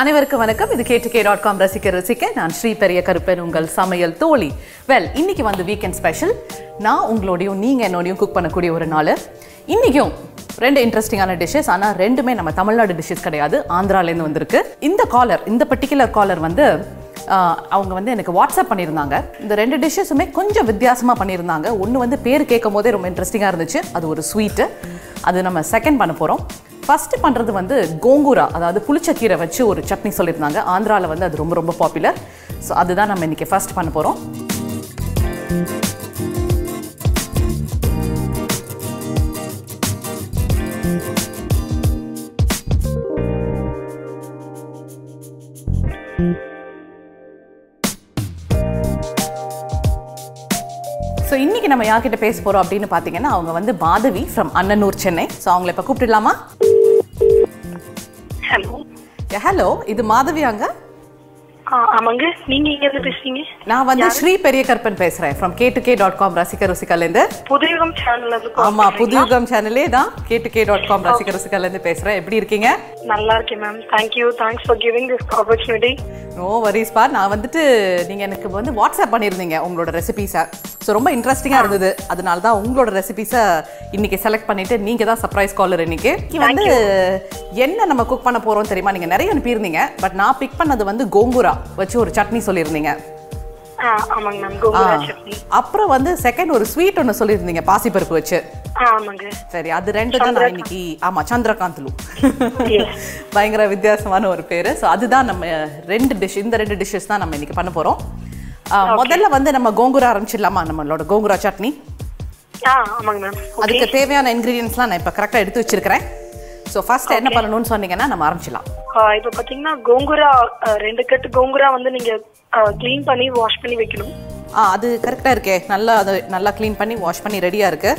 அனைவருக்கும் வணக்கம். இது k2k.com ரசிக்க நான் ஸ்ரீ பெரிய கருப்பன், உங்கள் சமையல் தோழி. இன்னைக்கு வந்து வீக்கெண்ட் ஸ்பெஷல். நான் உங்களோடையும் நீங்க என்னோடையும் குக் பண்ணக்கூடிய ஒரு நாள். இன்னைக்கும் ரெண்டு இன்ட்ரெஸ்டிங்கான டிஷ்ஷஸ். ஆனால் ரெண்டுமே நம்ம தமிழ்நாடு டிஷ்ஷஸ் கிடையாது, ஆந்திராலேருந்து வந்திருக்கு. இந்த பர்டிகுலர் காலர் வந்து அவங்க வந்து எனக்கு வாட்ஸ்அப் பண்ணியிருந்தாங்க. இந்த ரெண்டு டிஷ்ஷஸுமே கொஞ்சம் வித்தியாசமாக பண்ணியிருந்தாங்க. ஒன்று வந்து பேர் கேட்கும் போதே ரொம்ப இன்ட்ரெஸ்டிங்காக இருந்துச்சு. அது ஒரு ஸ்வீட்டு, அது நம்ம செகண்ட் பண்ண போகிறோம். ஃபஸ்ட்டு பண்ணுறது வந்து கோங்கூரா, அதாவது புளிச்சக்கீரை வச்சு ஒரு சட்னி சொல்லியிருந்தாங்க. ஆந்திராவில் வந்து அது ரொம்ப ரொம்ப பாப்புலர். ஸோ அதுதான் நம்ம இன்றைக்கி ஃபஸ்ட் பண்ண போகிறோம். ஸோ இன்றைக்கி நம்ம யார்கிட்ட பேச போகிறோம் அப்படின்னு பார்த்தீங்கன்னா, அவங்க வந்து மாதவி ஃப்ரம் அன்னனூர், சென்னை. ஸோ அவங்கள இப்போ கூப்பிட்டுடலாமா? ஹலோ, இது மாதவியாங்க? ஆமாங்க. நீங்க எங்க இருந்து பேசுறீங்க? நான் வந்து ஸ்ரீ பெரிய கருப்பன் பேசுறேன் from k2k.com ரசிக்கல இருந்து. புதுயுகம் சேனல்ல இருந்து. ஆமா, புதுயுகம் சேனலே தான். k2k.com ரசிக்கல இருந்து பேசுறேன். எப்படி இருக்கீங்க? நல்லா இருக்கேன் ma'am. Thanks for giving this opportunity. No worries பா. நான் வந்துட்டு நீங்க எனக்கு வந்து வாட்ஸ்அப் பண்ணியிருந்தீங்க உங்களோட ரெசிபிஸை. ஸோ ரொம்ப இன்ட்ரெஸ்டிங்காக இருந்தது. அதனால தான் உங்களோட ரெசிபிஸை இன்னைக்கு செலக்ட் பண்ணிட்டு நீங்க தான் சர்ப்ரைஸ் காலர் இன்னைக்கு. வந்து என்ன நம்ம குக் பண்ண போறோம் தெரியுமா? நீங்க நிறைய அனுப்பியிருந்தீங்க, பட் நான் பிக் பண்ணது வந்து கோங்கூரா வச்சு ஒரு சட்னி சொல்லியிருந்தீங்க. ஆமாங்க மேம், கோங்கூரா சட்னி. அப்புறம் வந்து செகண்ட் ஒரு ஸ்வீட் ஒன்று சொல்லியிருந்தீங்க, பாசிப்பருப்பு வச்சு. ஆமாங்க. சரி, அது ரெண்டு தான் நான் இன்னைக்கு. ஆமா, சந்திரகாந்த்லு. பயங்கர வித்தியாசமான ஒரு பேரு. ஸோ அதுதான் நம்ம இந்த ரெண்டு டிஷ்ஷஸ் தான் நம்ம இன்னைக்கு பண்ண போறோம். முதல்ல வந்து நம்ம கோங்கூரா ஆரம்பிச்சிடலாமா? நம்மளோட கோங்கூரா சட்னி. ஆமாங்க மேம். அதுக்கு தேவையான இன்கிரீடியன்ஸ்லாம் நான் இப்போ கரெக்டாக எடுத்து வச்சிருக்கிறேன். ஸோ ஃபர்ஸ்ட் என்ன பண்ணணும்னு சொன்னீங்கன்னா நம்ம ஆரம்பிச்சிடலாம். இப்போ பார்த்தீங்கன்னா கோங்கூரா 2 கட்டு கோங்கூரா வந்து நீங்க க்ளீன் பண்ணி வாஷ் பண்ணி வைக்கணும். அது கரெக்டாக இருக்கே. நல்லா க்ளீன் பண்ணி வாஷ் பண்ணி ரெடியாக இருக்கு.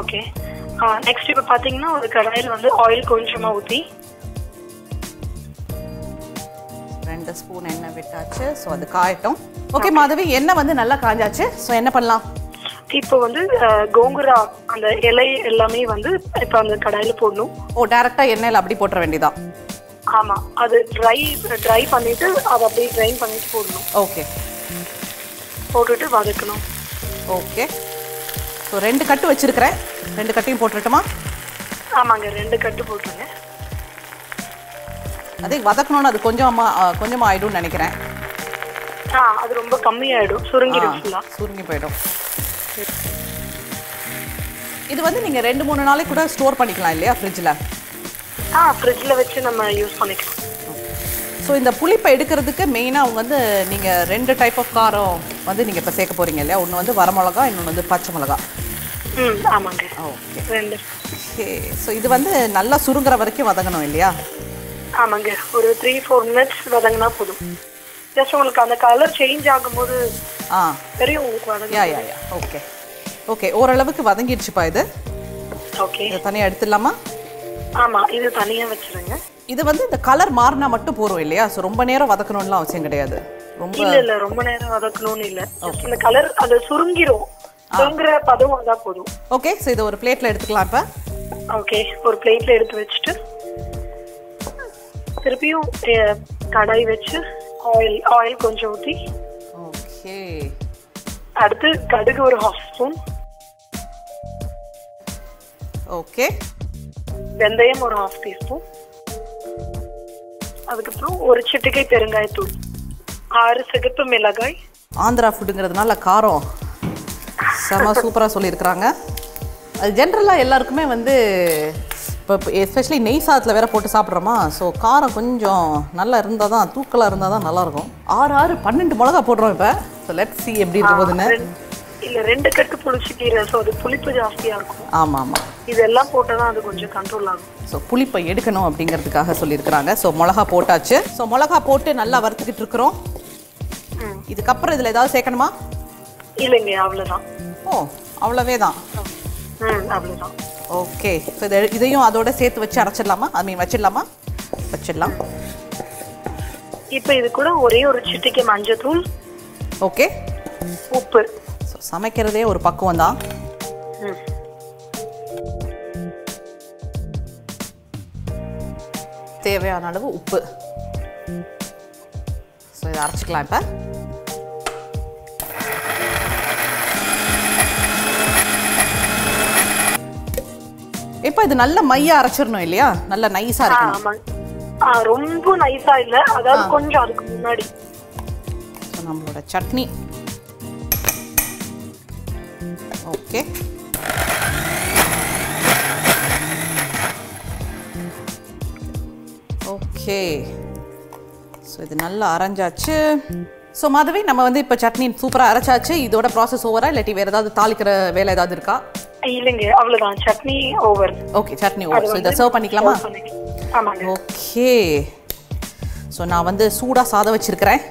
ஓகே. நெக்ஸ்ட் இப்போ பார்த்தீங்கன்னா ஒரு கடாயில் வந்து ஆயில் கொஞ்சமாக ஊற்றி 2 ஸ்பூன் எண்ணெய் விட்டாச்சு. ஸோ அது காயட்டும். ஓகே மாதவி, எண்ணெய் வந்து நல்லா காஞ்சாச்சு. ஸோ என்ன பண்ணலாம்? இப்போ வந்து கோங்கூரா அந்த இலை எல்லாமே வந்து இப்போ அந்த கடாயில போடணும். டைரக்டா எண்ணெயில அப்படி போட்டுற வேண்டியதான்? ஆமா, அது ட்ரை பண்ணிட்டு அதை அப்படியே ட்ரைன் பண்ணிட்டு போடணும். ஓகே, போட்டுட்டு வதக்கணும். ஓகே. ஸோ 2 கட்டு வச்சிருக்கிறேன். 2 கட்டையும் போட்டுட்டுமா? ஆமாங்க, 2 கட்டு போட்டுருங்க. அதே வதக்கணும்னு அது கொஞ்சமா ஆயிடும்னு நினைக்கிறேன். அது ரொம்ப கம்மியாயிடும், சுருங்கி போயிடும். இது வந்து நீங்க 2-3 நாளைக்கு கூட ஸ்டோர் பண்ணிக்கலாம் இல்லையா ஃப்ரிட்ஜ்ல? ஃப்ரிட்ஜ்ல வச்சு நம்ம யூஸ் பண்ணிக்கலாம். ஸோ இந்த புளிப்பை எடுக்கிறதுக்கு மெயினாக அவங்க வந்து நீங்கள் 2 டைப் ஆஃப் காரம் வந்து நீங்கள் இப்போ சேர்க்க போகிறீங்க இல்லையா? ஒன்று வந்து வரமிளகா, இன்னொன்று வந்து பச்சை மிளகா. ஆமாங்க. ஓகே. 2. ஓகே. ஸோ இது வந்து நல்லா சுருங்குற வரைக்கும் வதங்கணும் இல்லையா? ஆமாங்க, ஒரு 3-4 மினிட்ஸ் வதங்கினா போதும். ஜஸ்ட் உங்களுக்கு அந்த கலர் சேஞ்ச் ஆகும்போது தெரியும் உங்களுக்கு வதங்க. Okay okay. ஓரளவுக்கு வதங்கிடுச்சுப்பா இது. ஓகே, இதை தனியாக எடுத்துடலாமா? ஆமா, இது தனியாக வச்சுருங்க. இது வந்து இந்த கலர் மாறினா மட்டும் போறோம் இல்லையா? ஸோ ரொம்ப நேரம் வதக்கணும்லாம் அவசியம் கிடையாது. ரொம்ப நேரம் வதக்கணும்னு இல்லை. இந்த கலர் அது சுருங்குற பதம் வந்தா போதும். ஓகே. ஸோ இதை ஒரு பிளேட்ல எடுத்துக்கலாம் இப்போ. ஓகே, ஒரு பிளேட்ல எடுத்து வச்சுட்டு திருப்பியும் கடாய் வச்சு ஆயில் கொஞ்சம் ஊற்றி. ஓகே. அடுத்து கடுகு ஒரு 1/2 ஸ்பூன். ஓகே. வெந்தயம் ஒரு 1/2 டீஸ்பூன். அதுக்கப்புறம் ஒரு சிட்டிகை பெருங்காயத்தூள், 6 சிகப்பு மிளகாய். ஆந்திரா ஃபுட்டுங்கிறதுனால காரம் செம சூப்பராக சொல்லியிருக்கிறாங்க. அது ஜென்ரலாக எல்லாருக்குமே வந்து இப்போ எஸ்பெஷலி நெய் சாதத்தில் வேற போட்டு சாப்பிட்றோமா, ஸோ காரம் கொஞ்சம் நல்லா இருந்தால் தான், தூக்கலாக இருந்தால் தான் நல்லாயிருக்கும். 12 மிளகா போடுறோம் இப்போ. ஸோ லெட்ஸ் சி எப்படி இருக்க போகுதுன்னு. இல்லை, 2 கட்டு புளிச்சக்கீரை, ஸோ அது புளிப்பு ஜாஸ்தியாக இருக்கும். ஆமாம். இதெல்லாம் போட்டால் தான் அது கொஞ்சம் கண்ட்ரோல் ஆகும். ஸோ புளிப்பை எடுக்கணும் அப்படிங்கிறதுக்காக சொல்லியிருக்கிறாங்க. ஸோ மிளகா போட்டாச்சு. ஸோ மிளகா போட்டு நல்லா வறுத்துக்கிட்டு இருக்கிறோம். இதுக்கப்புறம் இதில் ஏதாவது சேர்க்கணுமா? இல்லைங்க, அவ்வளோதான். அவ்வளவே தான். அவ்வளோதான். ஓகே. ஸோ இதையும் அதோட சேர்த்து வச்சு அரைச்சிடலாமா? வச்சிடலாமா? வச்சிடலாம். இப்போ இது கூட ஒரே ஒரு சிட்டிகை மஞ்சத்தூள். ஓகே. உப்பு. ஸோ சமைக்கிறதே ஒரு பக்குவம் தான். தேவையான அளவு உப்பு. இதை அரைச்சிக்கலாம் இப்போ. இப்போ இது நல்ல மையா அரைச்சிடணும் இல்லையா? நல்ல நைஸா இருக்கணும். ரொம்ப நைஸா இல்ல, அதாவது கொஞ்சம் அதுக்கு முன்னாடி. நம்மளோட சட்னி ஓகே. ஓகே, ஸோ இது நல்லா அரைஞ்சாச்சு. ஸோ மாதவி, நம்ம வந்து இப்போ சட்னி சூப்பராக அரைச்சாச்சு. இதோட ப்ராசஸ் ஓவரா இல்லாட்டி வேறு ஏதாவது தாளிக்கிற வேலை ஏதாவது இருக்கா? இல்லைங்க, அவ்வளோதான், chutney over. Okay, chutney over. So இதை சர்வ் பண்ணிக்கலாமா? ஓகே, ஸோ நான் வந்து சூடாக சாதம் வச்சுருக்கிறேன்.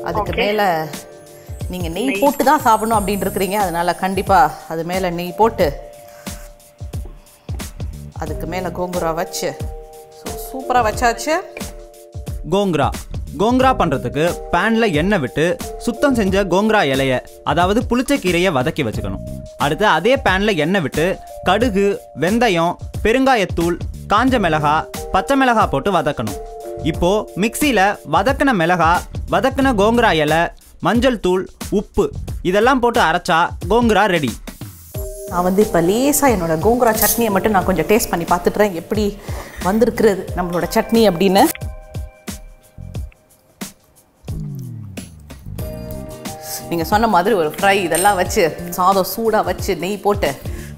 அதுக்கு மேலே நீங்கள் நெய் போட்டு தான் சாப்பிடணும் அப்படின்னு இருக்கிறீங்க. அதனால் கண்டிப்பாக அது மேலே நெய் போட்டு அதுக்கு மேலே கோங்குரா வச்சு ஸோ சூப்பராக வச்சாச்சு. கோங்கரா பண்ணுறதுக்கு பேனில் எண்ணெய் விட்டு சுத்தம் செஞ்ச கோங்கரா இலையை, அதாவது புளிச்சக்கீரையை வதக்கி வச்சுக்கணும். அடுத்து அதே பேனில் எண்ணெய் விட்டு கடுகு, வெந்தயம், பெருங்காயத்தூள், காஞ்ச மிளகா, பச்சை மிளகா போட்டு வதக்கணும். இப்போது மிக்சியில் வதக்கின மிளகா, வதக்கின கோங்கரா இலை, மஞ்சள் தூள், உப்பு இதெல்லாம் போட்டு அரைச்சா கோங்கரா ரெடி. நான் வந்து இப்போ லேசாக என்னோட கோங்கரா சட்னியை மட்டும் நான் கொஞ்சம் டேஸ்ட் பண்ணி பார்த்துட்றேன் எப்படி வந்திருக்கிறது நம்மளோட சட்னி அப்படின்னு. நீங்கள் சொன்ன மாதிரி ஒரு ஃப்ரை இதெல்லாம் வச்சு சாதம் சூடாக வச்சு நெய் போட்டு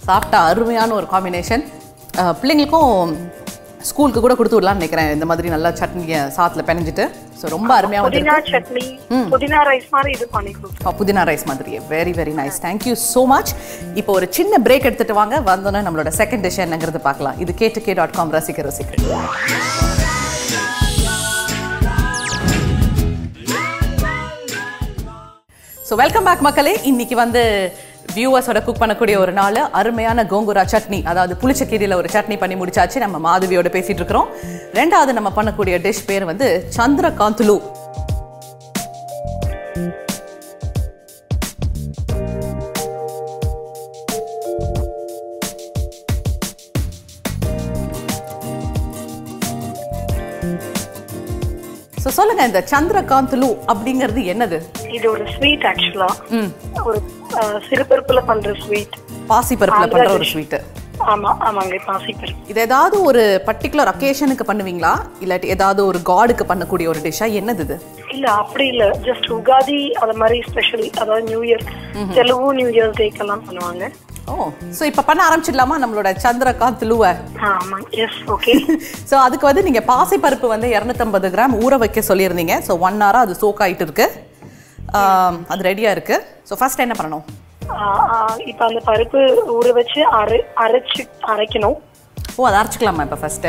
சாப்பிட்டா அருமையான ஒரு காம்பினேஷன். பிள்ளைங்களுக்கும் ஸ்கூலுக்கு கூட கொடுத்து விடலான்னு நினைக்கிறேன். இந்த மாதிரி நல்லா சட்னியை சாதத்தில் பிணைஞ்சிட்டு. ஸோ ரொம்ப அருமையாக வந்து புதினா ரைஸ் மாதிரி இது பண்ணி கொடுப்போம். புதினா ரைஸ் மாதிரியே very very nice. Thank you so much. இப்போ ஒரு சின்ன பிரேக் எடுத்துகிட்டு வாங்க. வந்தோன்னே நம்மளோட செகண்ட் டிஷ் என்னங்கிறது பார்க்கலாம். இது k2k.com ரசிக்க ருசிக்க. ஸோ வெல்கம் பேக் மக்களே. இன்னைக்கு வந்து வியூவர்ஸோட குக் பண்ணக்கூடிய ஒரு நாள். அருமையான கோங்குரா சட்னி, அதாவது புளிச்சக்கீரையில் ஒரு சட்னி பண்ணி முடிச்சாச்சு. நம்ம மாதவியோட பேசிட்டு இருக்கிறோம். ரெண்டாவது நம்ம பண்ணக்கூடிய டிஷ் பேர் வந்து சந்திரகாந்துலு. ஸோ சொல்லுங்க, இந்த சந்திரகாந்துலு அப்படிங்கிறது என்னது? இது ஒரு ஸ்வீட். ஆக்சுவலா ஒரு சிறுபருப்புல பண்ற ஸ்வீட், பாசி பருப்புல பண்ற ஒரு ஸ்வீட். ஆமா ஆமாங்க, பாசி பருப்பு. இது ஏதாவது ஒரு பர்టిక్యులர் அகேஷனுக்கு பண்ணுவீங்களா இல்லாட்டி ஏதாவது ஒரு காடுக்கு பண்ணக்கூடிய ஒரு டிஷ்ஷா? என்னது இது? இல்ல அப்படி இல்ல, ஜஸ்ட் உகாதி அந்த மாதிரி ஸ்பெஷலி, அதாவது new year, Telugu new year டேக்கெல்லாம் பண்ணுவாங்க. ஓ, ஸோ இப்போ பண்ண ஆரம்பிச்சிடலாமா நம்மளோட சந்திரகாந்துலுவை? ஆமா, எஸ், ஓகே. ஸோ அதுக்கு வந்து நீங்கள் பாசி பருப்பு வந்து 250 கிராம் ஊற வைக்க சொல்லியிருந்தீங்க. ஸோ 1 hour அது சோக் ஆகிட்டு இருக்கு. அது ரெடியாக இருக்கு. ஸோ ஃபர்ஸ்ட் என்ன பண்ணணும்? இப்போ அந்த பருப்பு ஊற வச்சு அரைக்கணும். ஓ, அதை அரைச்சிக்கலாமா இப்போ ஃபர்ஸ்ட்?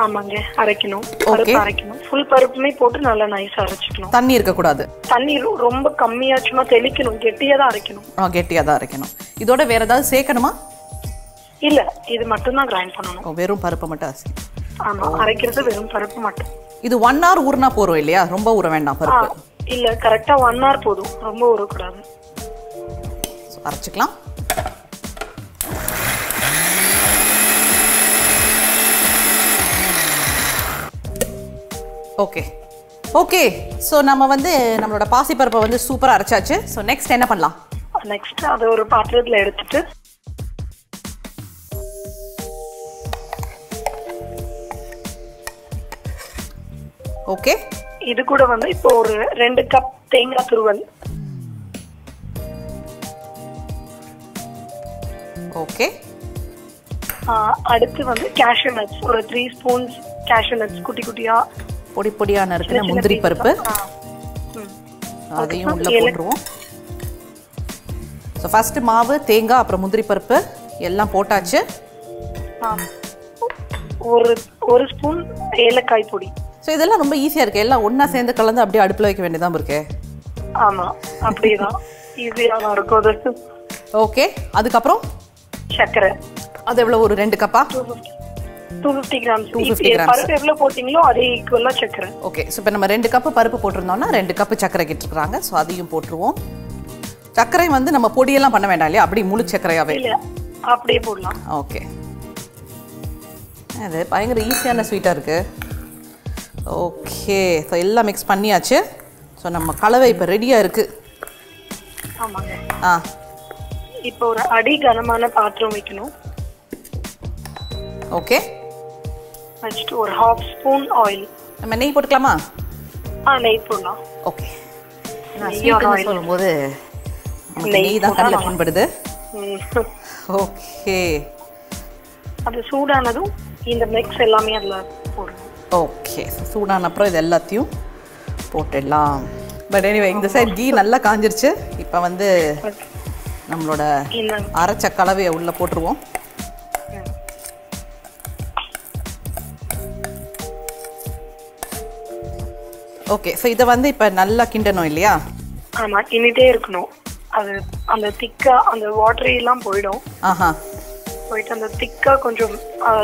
ஆமாங்க, அரைக்கணும். பருப்பு அரைக்கணும். ஃபுல் பருப்புமே போட்டு நல்லா நைஸா அரைச்சிக்கணும். தண்ணி இருக்கக்கூடாது. தண்ணி ரொம்ப கம்மியா, சும்மா தெளிக்கணும். கெட்டியா தான் அரைக்கணும். கெட்டியா தான் அரைக்கணும். இதோட வேற ஏதாவது சேர்க்கணுமா? இல்ல, இது மட்டும் தான் கிரைண்ட் பண்ணணும். வெறும் பருப்பு மட்டும் அரைச்சி. ஆமா, அரைக்கிறது வெறும் பருப்பு மட்டும். இது 1 hour ஊறினா போறோம் இல்லையா? ரொம்ப ஊற வேண்டாம் பருப்பு. இல்ல, கரெக்டா 1 hour போதும், ரொம்ப ஊறக்கூடாது. அரைச்சிக்கலாம். Okay okay. ஸோ நம்ம வந்து நம்மளோட பாசிப்பருப்பை வந்து சூப்பராக அரைச்சாச்சு. ஸோ நெக்ஸ்ட் என்ன பண்ணலாம்? நெக்ஸ்ட் அதை ஒரு பாத்திரத்தில் எடுத்துட்டு ஓகே. இது கூட வந்து இப்போ ஒரு 2 கப் தேங்காய் துருவல். ஓகே. அடுத்து வந்து கேஷ்யூ நட்ஸ், ஒரு 3 ஸ்பூன்ஸ் கேஷ்யூ நட்ஸ் குட்டி குட்டியா பொடி பொடியா நறுக்கின முந்திரி பருப்பு. அதையும் உள்ள போட்டுருவோம். ஸோ ஃபர்ஸ்ட் மாவு, தேங்காய், அப்புறம் முந்திரி பருப்பு எல்லாம் போட்டாச்சு. ஒரு ஸ்பூன் ஏலக்காய் பொடி. ஸோ இதெல்லாம் ரொம்ப ஈஸியாக இருக்குது. எல்லாம் ஒன்றா சேர்ந்து கலந்து அப்படியே அடுப்பில் வைக்க வேண்டியதான் இருக்கு. ஆமாம், அப்படியேதான் ஈஸியாக தான் இருக்கும் அது. ஓகே. அதுக்கப்புறம் சர்க்கரை. அது எவ்வளோ? ஒரு 2 கப்பா? 250 கிராம்ஸ். பருப்பு எவ்வளோ போட்டிங்களோ அதே ஈக்குவலாக சர்க்கரை. ஓகே. ஸோ இப்போ நம்ம 2 கப்பு பருப்பு போட்டிருந்தோம்னா 2 கப்பு சர்க்கரை கிட்டிருக்காங்க. ஸோ அதையும் போட்டுருவோம். சர்க்கரை வந்து நம்ம பொடியெல்லாம் பண்ண வேண்டாம் இல்லையா? அப்படி முழு சர்க்கரையாகவே? இல்லை, அப்படியே போடலாம். ஓகே. அது பயங்கர ஈஸியான ஸ்வீட்டாக இருக்குது. ஓகே. ஸோ எல்லாம் மிக்ஸ் பண்ணியாச்சு. ஸோ ஸோ நம்ம கலவை இப்போ ரெடியாக இருக்குது. ஆமாங்க. ஆ, இப்போ ஒரு அடி கனமான பாத்திரம் வைக்கணும். ஓகே. வச்சுட்டு ஒரு 1/2 ஸ்பூன் ஆயில். நம்ம நெய் போட்டுக்கலாமா? நெய் போடலாம். ஓகே. நான் ஸ்வீட்னு சொல்லும்போது நெய் தான் கண்ணில் புண்படுது. ஓகே. அது சூடானதும் இந்த மிக்ஸ் எல்லாமே அதில் போடணும். ஓகே. சூடான அப்புறம் இது எல்லாத்தையும் போட்டுடலாம். பட் எனிவே இந்த சைட் கீ நல்லா காஞ்சிருச்சு. இப்போ வந்து நம்மளோட அரைச்ச கலவையை உள்ளே போட்டுருவோம். ஓகே. ஸோ இதை வந்து இப்போ நல்லா கிண்டணும் இல்லையா? ஆமாம், கிண்டிகிட்டே இருக்கணும். அது அந்த திக்கா அந்த வாட்டரி எல்லாம் போயிடும். போயிட்டு அந்த திக்கா கொஞ்சம்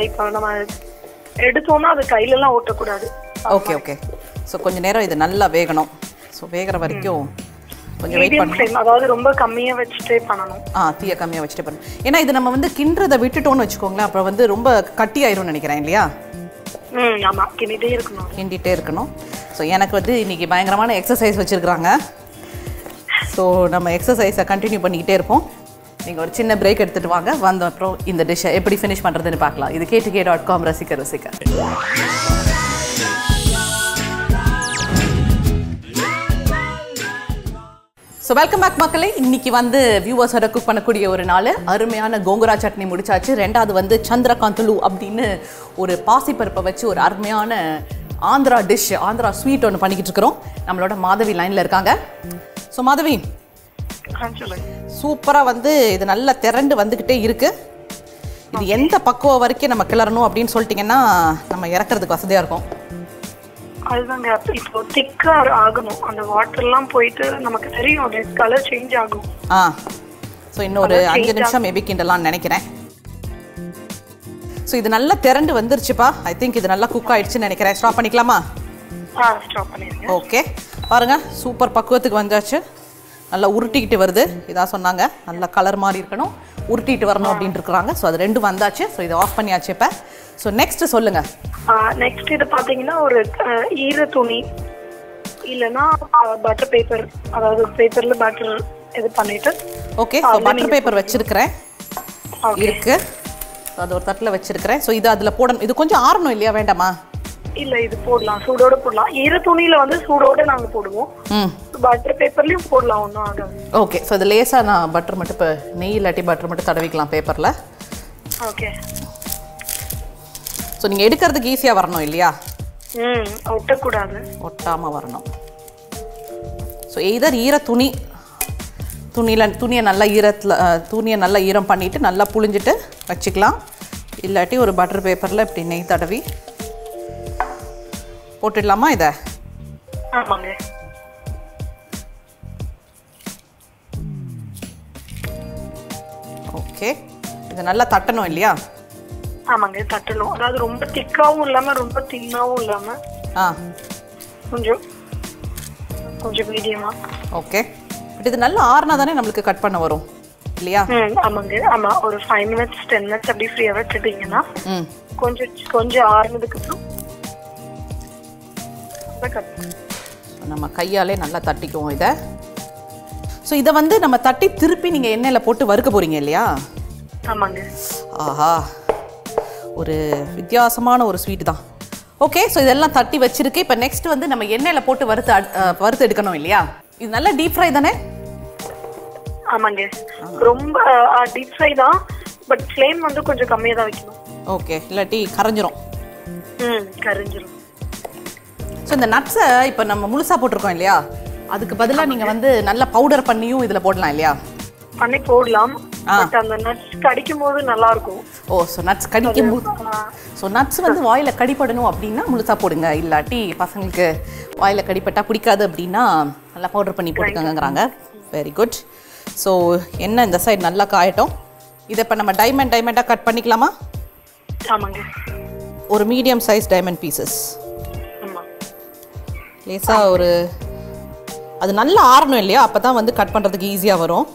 இப்போ நம்ம எடுத்தோம்னா அது கையிலலாம் ஓட்டக்கூடாது. Okay okay. ஸோ கொஞ்சம் நேரம் இது நல்லா வேகணும். ஸோ வேகிற வரைக்கும் கொஞ்சம் வெயிட் பண்ணணும். அதாவது ரொம்ப கம்மியாக வச்சுட்டே பண்ணணும். தீயை கம்மியாக வச்சுட்டே பண்ணணும். ஏன்னா இது நம்ம வந்து கிண்டுறதை விட்டுட்டோம்னு வச்சுக்கோங்களேன், அப்புறம் வந்து ரொம்ப கட்டி ஆயிரும்னு நினைக்கிறேன் இல்லையா? ஆமாம், கிண்டிகிட்டே இருக்கணும். கிண்டிகிட்டே இருக்கணும். ஸோ எனக்கு வந்து இன்றைக்கி பயங்கரமான எக்ஸசைஸ் வச்சுருக்குறாங்க. ஸோ நம்ம எக்ஸசைஸை கண்டினியூ பண்ணிக்கிட்டே இருப்போம். நீங்கள் ஒரு சின்ன பிரேக் எடுத்துகிட்டு வாங்க. வந்த அப்புறம் இந்த டிஷ்ஷை எப்படி ஃபினிஷ் பண்ணுறதுன்னு பார்க்கலாம். இது KTK.com ரசிக்க ருசிக்க. ஸோ வெல்கம் பேக் மக்களே. இன்றைக்கி வந்து வியூவர்ஸோட குக் பண்ணக்கூடிய ஒரு நாள். அருமையான கோங்குரா சட்னி முடிச்சாச்சு. ரெண்டாவது வந்து சந்திரகாந்தலு அப்படின்னு ஒரு பாசிப்பருப்பை வச்சு ஒரு அருமையான ஆந்திரா டிஷ், ஆந்திரா ஸ்வீட் ஒன்று பண்ணிக்கிட்டு இருக்கிறோம். நம்மளோட மாதவி லைனில் இருக்காங்க. ஸோ மாதவி, சூப்பராக வந்து இது நல்லா திரண்டு வந்துக்கிட்டே இருக்குது. இது எந்த பக்குவம் வரைக்கும் நம்ம கிளறணும் அப்படின்னு சொல்லிட்டிங்கன்னா நம்ம இறக்குறதுக்கு வசதியாக இருக்கும். அதுதாங்க, இப்போ திக்கா ஆகணும். அந்த வாட்டர்லாம் போயிட்டு நமக்கு தெரியும் அது கலர் சேஞ்ச் ஆகும். ஸோ இன்னொரு 5 நிமிஷம் மேபி கிண்டலாம்னு நினைக்கிறேன். ஸோ இது நல்லா திரண்டு வந்துருச்சுப்பா. ஐ திங்க் இது நல்லா குக் ஆயிடுச்சுன்னு நினைக்கிறேன். ஸ்டாப் பண்ணிக்கலாமா? ஸ்டாப் பண்ணிடுங்க. ஓகே, பாருங்க சூப்பர் பக்குவத்துக்கு வந்தாச்சு. நல்லா உருட்டிக்கிட்டு வருது. இதான் சொன்னாங்க, நல்லா கலர் மாதிரி இருக்கணும், உருட்டிட்டு வரணும் அப்படின்னு இருக்கிறாங்க. ஸோ அது ரெண்டும் வந்தாச்சு. ஸோ இதை ஆஃப் பண்ணியாச்சு. இப்போ ஸோ நெக்ஸ்ட் சொல்லுங்க. நெக்ஸ்ட் இது பார்த்தீங்கன்னா ஒரு ஈர துணி இல்லைன்னா பட்டர் பேப்பர், அதாவது பேப்பர்ல பட்டர் இது பண்ணிட்டு. ஓகே. ஸோ பட்டர் பேப்பர் வச்சிருக்கிறேன் இருக்கு. ஸோ அது ஒரு தட்டில் வச்சிருக்கிறேன். ஸோ இது அதில் போடணும். இது கொஞ்சம் ஆறணும் இல்லையா? வேண்டாமா? இல்ல, இது போடலாம், சூடோட போடலாம். ஈர துணியில வந்து சூடோட நாங்க போடுவோம். பட்டர் பேப்பர்லயும் போடலாம், ஒன்றும் ஆகாது. ஓகே. ஸோ இது லேசாக நான் பட்டர் மட்டும் இப்போ நெய் இல்லாட்டி பட்டர் மட்டும் தடவிக்கலாம் பேப்பரில். ஓகே. ஸோ நீங்கள் எடுக்கிறதுக்கு ஈஸியாக வரணும் இல்லையா? ஒட்டக்கூடாது, ஒட்டாமல் வரணும். ஸோ எய்தர் ஈர துணியை நல்லா ஈரம் பண்ணிவிட்டு நல்லா புழிஞ்சிட்டு வச்சுக்கலாம். இல்லாட்டி ஒரு பட்டர் பேப்பரில் இப்படி நெய் தடவி போட்டுடலாமா இதை? ஆமாங்க. ஓகே. இதை நல்லா தட்டணும் இல்லையா? ஆமாங்க, தட்டணும். அதாவது ரொம்ப திக்காவும் இல்லாம ரொம்ப தின்னாவும் இல்லாம கொஞ்சம் கொஞ்சம் மீடியமா. ஓகே. பட் இது நல்லா ஆறுனா தானே நம்மளுக்கு கட் பண்ண வரும் இல்லையா? ஆமாங்க. ஆமா, ஒரு 5 minutes 10 minutes அப்படி ஃப்ரீயா விட்டுட்டீங்கன்னா கொஞ்சம் ஆறுனதுக்கு அப்புறம் நம்ம கையாலே நல்லா தட்டிக்குவோம் இதை. ஸோ இதை வந்து நம்ம தட்டி திருப்பி நீங்கள் எண்ணெயில் போட்டு வறுக்க போறீங்க இல்லையா? ஆமாங்க. ஆஹா, ஒரு வித்தியாசமான ஒரு ஸ்வீட் தான். ஓகே. ஸோ இதெல்லாம் தட்டி வச்சிருக்கு. இப்போ நெக்ஸ்ட் வந்து நம்ம எண்ணெயில் போட்டு வறுத்து எடுக்கணும் இல்லையா? இது நல்லா டீப் ஃப்ரை தானே? ஆமாங்க, ரொம்ப டீப் ஃப்ரை தான். பட் ஃப்ளேம் வந்து கொஞ்சம் கம்மியாக தான் வைக்கணும். ஓகே, இல்லாட்டி கரைஞ்சிரும். கரைஞ்சிரும். ஸோ இந்த நட்ஸை இப்போ நம்ம முழுசாக போட்டிருக்கோம் இல்லையா? அதுக்கு பதிலாக நீங்கள் வந்து நல்லா பவுடர் பண்ணியும் இதில் போடலாம் இல்லையா? பண்ணி போடலாம். பட் அந்த நட்ஸ் கடிக்கும் போது நல்லா இருக்கும். ஓ, ஸோ நட்ஸ் கடிக்கும் போது, ஸோ நட்ஸ் வந்து வாயில் கடிப்படணும் அப்படின்னா முழுசாக போடுங்க. இல்லாட்டி பசங்களுக்கு வாயில் கடிப்பட்டா பிடிக்காது அப்படின்னா நல்லா பவுடர் பண்ணி போட்டுக்கோங்கிறாங்க. Very good. ஸோ என்ன இந்த சைடு நல்லா காயட்டும். இதை இப்போ நம்ம டைமண்டாக கட் பண்ணிக்கலாமா? ஆமாங்க. ஒரு மீடியம் சைஸ் டைமண்ட் பீசஸ். லேசாக ஒரு அது நல்லா ஆறணும் இல்லையா? அப்போ தான் வந்து கட் பண்ணுறதுக்கு ஈஸியாக வரும்.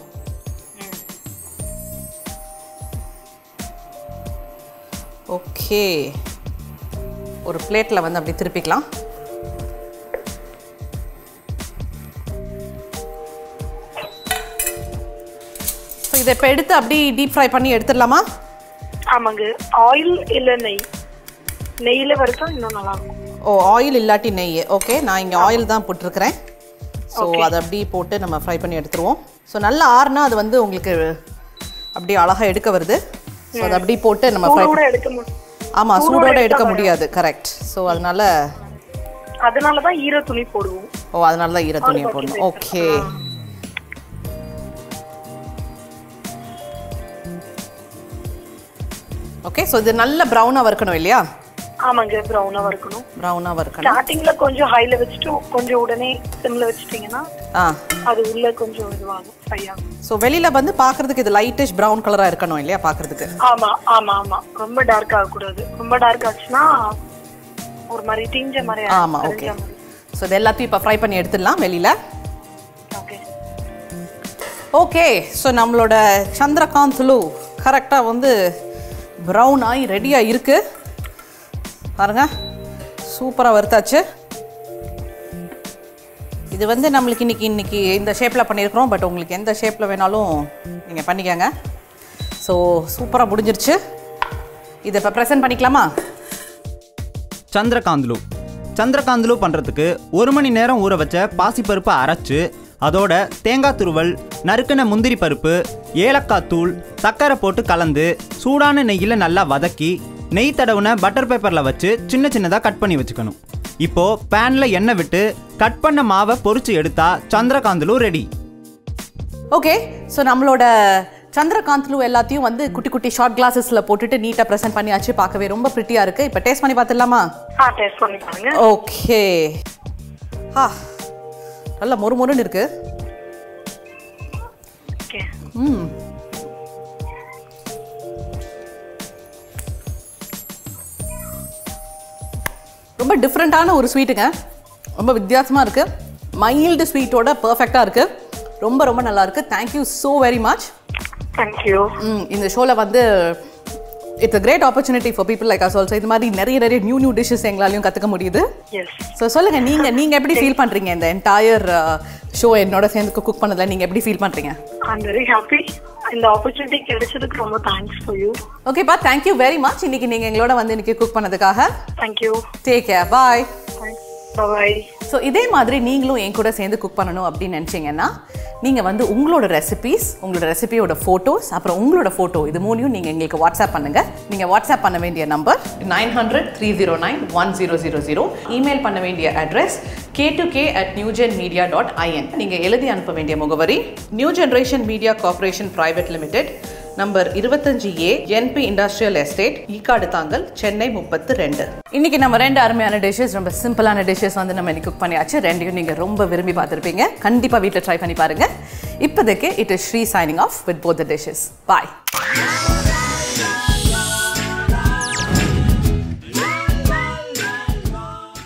ஓகே. ஒரு பிளேட்டில் வந்து அப்படி திருப்பிக்கலாம். இதை இப்போ எடுத்து அப்படி டீப் ஃப்ரை பண்ணி எடுத்துடலாமா? ஆமாங்க. ஆயில் இல்ல நெய்? நெய்யில வறுத்தா இன்னும் நல்லா இருக்கும். ஓ, ஆயில் இல்லாட்டி நெய். ஓகே, நான் இங்கே ஆயில் தான் போட்டிருக்கிறேன். ஸோ அதை அப்படி போட்டு நம்ம ஃப்ரை பண்ணி எடுத்துருவோம். ஸோ நல்லா ஆறுனா அது வந்து உங்களுக்கு அப்படியே அழகாக எடுக்க வருது. ஸோ அதை அப்படி போட்டு நம்ம ஃப்ரை ஆமாம், சூடோட எடுக்க முடியாது. கரெக்ட். ஸோ அதனால தான் ஈர துணி போடுவோம். ஓ, அதனால தான் ஈர துணியை போடணும். ஓகே. ஓகே, ஸோ இது நல்ல ப்ரௌனாக வறுக்கணும் இல்லையா? ஆமாங்க, ப்ரௌனா வறுக்கணும். ப்ரௌனா வறுக்கணும். ஸ்டார்டிங்ல கொஞ்சம் ஹைல வச்சிட்டு கொஞ்சம் உடனே சிம்ல வச்சிட்டீங்கன்னா அது உள்ள கொஞ்சம் இதுவாகும், ஃப்ரை ஆகும். சோ வெளியில வந்து பார்க்கிறதுக்கு இது லைட்டிஷ் பிரவுன் கலரா இருக்கணும் இல்லையா பார்க்கிறதுக்கு? ஆமா ஆமா ஆமா. ரொம்ப டார்க் ஆக கூடாது. ரொம்ப டார்க் ஆச்சுனா ஒரு மாதிரி டிஞ்ச மாதிரி ஆகும். ஆமா, ஓகே. சோ இது எல்லாத்தையும் இப்ப ஃப்ரை பண்ணி எடுத்துடலாம் வெளியில. ஓகே. ஓகே, சோ நம்மளோட சந்திரகாந்த்லு கரெக்டா வந்து பிரவுன் ஆகி ரெடியா இருக்கு. பாருங்க, சூப்பரா வறுத்தாச்சு. இது வந்து நம்மளுக்கு இன்னைக்கு இந்த ஷேப்பில் பண்ணியிருக்கிறோம். பட் உங்களுக்கு எந்த ஷேப்பில் வேணாலும் நீங்கள் பண்ணிக்கோங்க. ஸோ சூப்பராக முடிஞ்சிருச்சு. இதை இப்போ ப்ரெசென்ட் பண்ணிக்கலாமா? சந்திரகாந்த்லு பண்ணுறதுக்கு 1 மணி நேரம் ஊற வச்ச பாசிப்பருப்பை அரைச்சு அதோட தேங்காய் துருவல், நறுக்கின முந்திரி பருப்பு, ஏலக்காய் தூள், சர்க்கரை போட்டு கலந்து சூடான நெய்யில் நல்லா வதக்கி நெய் தடவுன பட்டர் பேப்பரில் வச்சு சின்ன சின்னதாக கட் பண்ணி வச்சுக்கணும். இப்போது பேனில் எண்ணெய் விட்டு கட் பண்ண மாவை பொரிச்சு எடுத்தா சந்திரகாந்த்லு ரெடி. ஓகே, ஸோ நம்மளோட சந்திரகாந்த்லு எல்லாத்தையும் வந்து குட்டி குட்டி ஷார்ட் கிளாஸஸில் போட்டுட்டு நீட்டாக ப்ரெசென்ட் பண்ணியாச்சு. பார்க்கவே ரொம்ப ப்ரிட்டியாக இருக்குது. இப்போ டேஸ்ட் பண்ணி பார்த்துடலாமா? டேஸ்ட் பண்ணி பாருங்க. ஓகே. நல்லா மொறுமொறுன்னு இருக்கு. ஓகே. ரொம்ப டிஃப்ரெண்ட்டான ஒரு ஸ்வீட்டுங்க. ரொம்ப வித்தியாசமாக இருக்குது. மைல்டு ஸ்வீட்டோட பர்ஃபெக்டாக இருக்குது. ரொம்ப ரொம்ப நல்லா இருக்குது. Thank you so very much. Thank you. இந்த ஷோவில் வந்து it's a great opportunity for people like us also. இது மாதிரி நிறைய நியூ டிஷ்ஷஸ் எங்களாலையும் கற்றுக்க முடியுது. ஸோ சொல்லுங்கள், நீங்கள் எப்படி ஃபீல் பண்ணுறீங்க இந்த என்டையர் ஷோ என்னோட சேர்ந்து குக் பண்ணதில் நீங்கள் எப்படி ஃபீல் பண்ணுறீங்க? I am very happy. இந்த ஆப்பர்ச்சுனிட்டி கிடைச்சதுக்கு ரொம்ப தேங்க்ஸ் ஃபார் யூ. ஓகேப்பா, தேங்க்யூ வெரி மச். இன்னைக்கு நீங்கள் எங்களோட வந்து இன்னைக்கு குக் பண்ணதுக்காக. Thank you. Take care. Bye. Bye. So இதே மாதிரி நீங்களும் என் கூட சேர்ந்து குக் பண்ணணும் அப்படின்னு நினச்சிங்கன்னா நீங்கள் வந்து உங்களோட ரெசிபியோட ஃபோட்டோஸ், அப்புறம் உங்களோட ஃபோட்டோ, இது மூணையும் நீங்கள் எங்களுக்கு வாட்ஸ்அப் பண்ணுங்கள். நீங்கள் வாட்ஸ்அப் பண்ண வேண்டிய நம்பர் 900-309-1000. இமெயில் பண்ண வேண்டிய அட்ரஸ் k2k@newgenmedia.in. நீங்கள் எழுதி அனுப்ப வேண்டிய முகவரி new generation media corporation private limited, number 25A, NP industrial estate, Ekkadu Thangal, Chennai 32. இன்னைக்கு நம்ம 2 அருமையான டிஷ்ஷஸ், ரொம்ப சிம்பிளான டிஷ்ஷஸ் வந்து நம்ம இன்னைக்கு குக் பண்ணியாச்சு. 2யும் நீங்கள் ரொம்ப விரும்பி பார்த்துருப்பீங்க. கண்டிப்பாக வீட்டில் ட்ரை பண்ணி பாருங்கள். இப்போதைக்கு it is Sri signing off with both the dishes. Bye.